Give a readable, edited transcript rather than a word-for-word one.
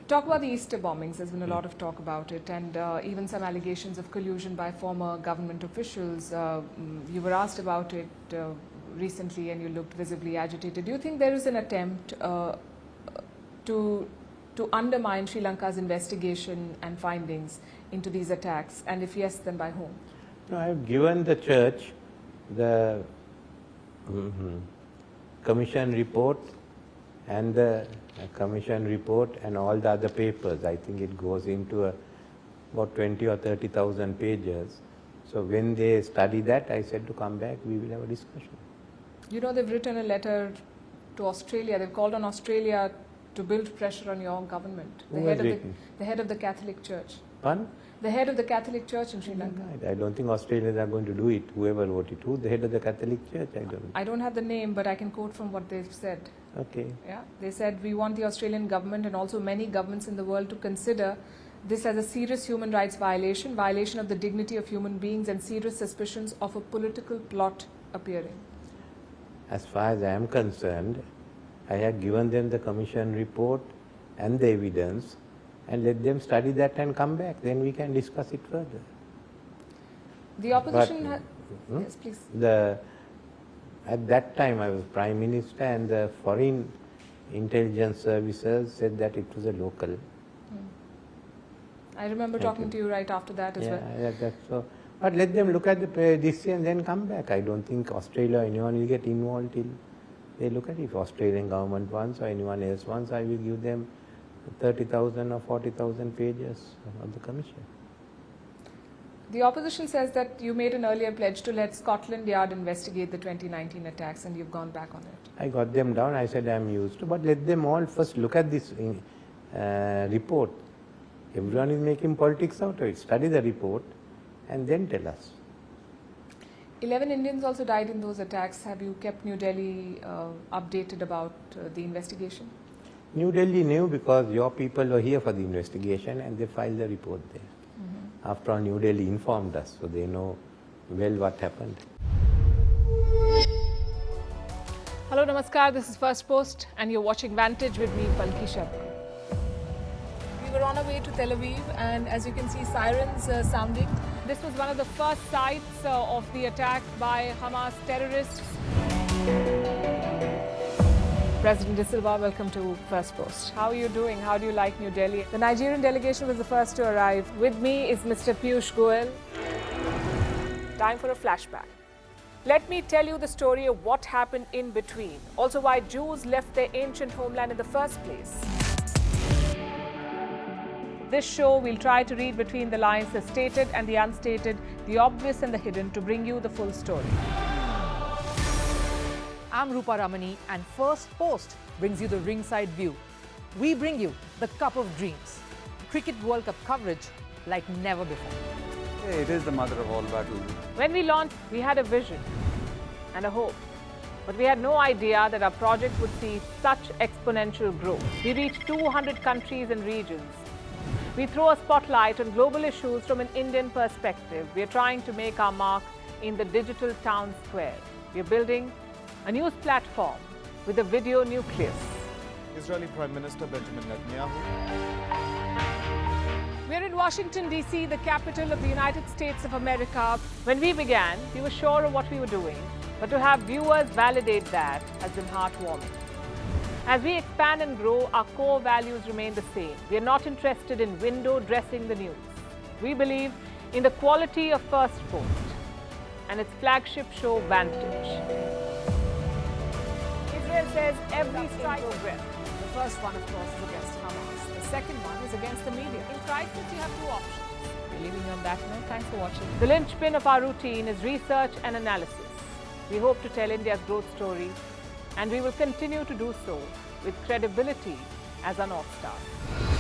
Talk about the Easter bombings. There's been a lot of talk about it, and even some allegations of collusion by former government officials. You were asked about it recently, and you looked visibly agitated. Do you think there is an attempt to undermine Sri Lanka's investigation and findings into these attacks, and if yes, then by whom? No, I have given the church the commission report and the commission report and all the other papers. I think it goes into about 20 or 30,000 pages. So when they study that, I said to come back, we will have a discussion. You know, they've written a letter to Australia. They've called on Australia to build pressure on your government. The head of the Catholic Church. Pardon? The head of the Catholic Church in Sri Lanka. I don't think Australians are going to do it. Whoever wrote it, who? The head of the Catholic Church? I don't have the name, but I can quote from what they've said. Okay. Yeah, they said, we want the Australian government and also many governments in the world to consider this as a serious human rights violation of the dignity of human beings, and serious suspicions of a political plot appearing. As far as I am concerned, I have given them the commission report and the evidence, and let them study that and come back. Then we can discuss it further. The opposition... Yes, please. At that time, I was Prime Minister, and the foreign intelligence services said that it was a local. I remember talking to you right after that as well. Yeah, that's so. But let them look at this and then come back. I don't think Australia or anyone will get involved till they look at it. If Australian government wants or anyone else wants, I will give them 30,000 or 40,000 pages of the commission. The opposition says that you made an earlier pledge to let Scotland Yard investigate the 2019 attacks, and you've gone back on it. I got them down. I said I'm used to, but let them all first look at this report. Everyone is making politics out of it. Study the report and then tell us. 11 Indians also died in those attacks. Have you kept New Delhi updated about the investigation? New Delhi knew because your people were here for the investigation and they filed the report there. After all, New Delhi informed us, so they know well what happened. Hello, namaskar. This is Firstpost, and you're watching Vantage with me, Palki Sharma. We were on our way to Tel Aviv, and as you can see, sirens sounding. This was one of the first sites of the attack by Hamas terrorists. President De Silva, welcome to Firstpost. How are you doing? How do you like New Delhi? The Nigerian delegation was the first to arrive. With me is Mr. Piyush Goyal. Time for a flashback. Let me tell you the story of what happened in between. Also why Jews left their ancient homeland in the first place. This show, we'll try to read between the lines, the stated and the unstated, the obvious and the hidden, to bring you the full story. I'm Rupa Ramani, and Firstpost brings you the ringside view. We bring you the Cup of Dreams, Cricket World Cup coverage like never before. It is the mother of all battles. When we launched, we had a vision and a hope, but we had no idea that our project would see such exponential growth. We reached 200 countries and regions. We throw a spotlight on global issues from an Indian perspective. We are trying to make our mark in the digital town square. We are building a news platform with a video nucleus. Israeli Prime Minister Benjamin Netanyahu. We're in Washington, D.C., the capital of the United States of America. When we began, we were sure of what we were doing, but to have viewers validate that has been heartwarming. As we expand and grow, our core values remain the same. We are not interested in window dressing the news. We believe in the quality of Firstpost and its flagship show, Vantage. Israel says every strike progress. The first one, of course, is against Hamas. The second one is against the media. In crisis, you have two options. We're leaving you on that note. Thanks for watching. The linchpin of our routine is research and analysis. We hope to tell India's growth story, and we will continue to do so with credibility as our North Star.